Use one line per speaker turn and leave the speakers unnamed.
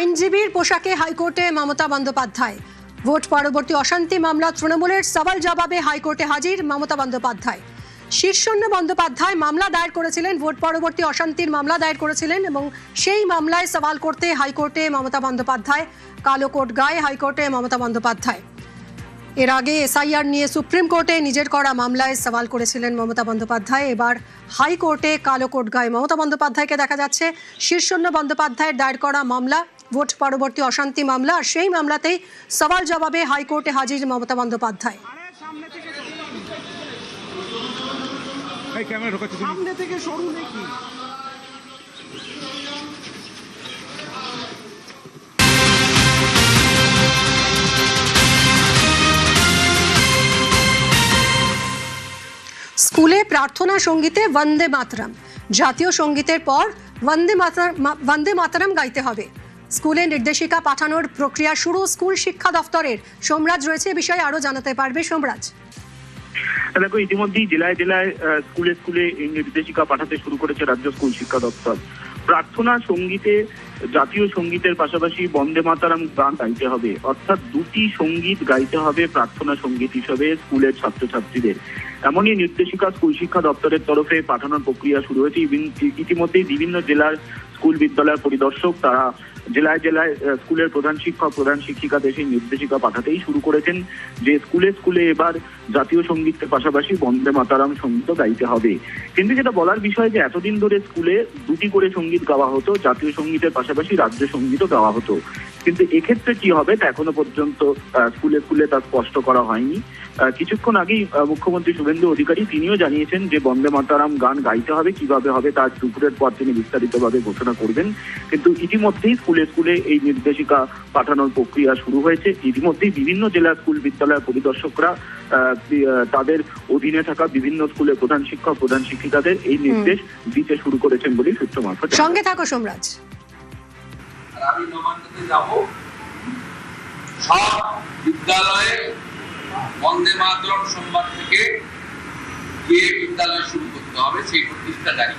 আইনজীবীর পোশাকে হাইকোর্টে মমতা বন্দ্যোপাধ্যায়। ভোট পরবর্তী অশান্তি মামলা তৃণমূলের সওয়াল জবাবে হাইকোর্টে হাজির মমতা বন্দ্যোপাধ্যায়। শীর্ষন্য বন্দ্যোপাধ্যায় মামলা দায়ের করেছিলেন, ভোট পরবর্তী অশান্তির মামলা দায়ের করেছিলেন এবং সেই মামলায় সওয়াল করতে হাইকোর্টে মমতা বন্দ্যোপাধ্যায়। কালো কোট গায়ে হাইকোর্টে মমতা বন্দ্যোপাধ্যায়। এর আগে এসআইআর নিয়ে সুপ্রিম কোর্টে নিজের করা মামলায় সওয়াল করেছিলেন মমতা বন্দ্যোপাধ্যায়। এবার হাইকোর্টে কালো কোট গায়ে মমতা বন্দ্যোপাধ্যায়কে দেখা যাচ্ছে। শীর্ষন্য বন্দ্যোপাধ্যায়ের দায়ের করা মামলা ভোট পরবর্তী অশান্তি মামলা, আর সেই মামলাতেই সওয়াল জবাবে হাইকোর্টে হাজির মমতা বন্দ্যোপাধ্যায়। স্কুলে প্রার্থনা সঙ্গীতে বন্দে মাতরম, জাতীয় সঙ্গীতের পর বন্দে মাতরম গাইতে হবে। স্কুলে নির্দেশিকা পাঠানোর প্রক্রিয়া শুরু স্কুল শিক্ষা দফতরের। সোমরাজ রয়েছে বিষয়ে আরো জানাতে পারবে। সোমরাজ,
দেখো, ইতিমধ্যেই জেলায় জেলায় স্কুলে স্কুলে এই নির্দেশিকা পাঠাতে শুরু করেছে রাজ্য স্কুল শিক্ষা দপ্তর। প্রার্থনা সঙ্গীতে জাতীয় সঙ্গীতের পাশাপাশি বন্দে মাতরম গান গাইতে হবে, অর্থাৎ দুটি সঙ্গীত গাইতে হবে প্রার্থনা সঙ্গীত হিসেবে স্কুলের ছাত্রছাত্রীদের। এমনই নির্দেশিকা স্কুল শিক্ষা দপ্তরের তরফে পাঠানোর প্রক্রিয়া শুরু হয়েছে। ইতিমধ্যেই বিভিন্ন জেলার স্কুল বিদ্যালয়ের পরিদর্শক তারা জেলায় জেলায় স্কুলের প্রধান শিক্ষক প্রধান শিক্ষিকাদের সেই নির্দেশিকা পাঠাতেই শুরু করেছেন যে স্কুলে স্কুলে এবার জাতীয় সঙ্গীতের পাশাপাশি বন্দে মাতরম সঙ্গীত গাইতে হবে। কিন্তু যেটা বলার বিষয় যে এতদিন ধরে স্কুলে দুটি করে সঙ্গীত গাওয়া হতো, জাতীয় সঙ্গীতের পাশাপাশি রাজ্য সঙ্গীতও গাওয়া হতো। কিন্তু এক্ষেত্রে কি হবে তা এখনো পর্যন্ত স্কুলে স্কুলে তা স্পষ্ট করা হয়নি। কিছুক্ষণ আগেই মুখ্যমন্ত্রী শুভেন্দু অধিকারী তিনিও জানিয়েছেন যে বন্দে মাতরম গান গাইতে হবে, কিভাবে হবে তার দুপুরের পর তিনি বিস্তারিতভাবে ঘোষণা করবেন। কিন্তু ইতিমধ্যেই স্কুলে স্কুলে এই নির্দেশিকা পাঠানোর প্রক্রিয়া শুরু হয়েছে। ইতিমধ্যেই বিভিন্ন জেলা স্কুল বিদ্যালয়ের পরিদর্শকরা তাদের অধীনে থাকা বিভিন্ন স্কুলের প্রধান শিক্ষক প্রধান শিক্ষিকাদের এই নির্দেশ দিতে শুরু করেছেন বলে সূত্র মারফত।
সঙ্গে থাকো সোমরাজ।
আমি নবান্নতে যাব, সব বিদ্যালয়ে বন্দে মাতরম সোমবার থেকে গিয়ে বিদ্যালয় শুরু করতে হবে, সেই প্রতিষ্ঠা জারি।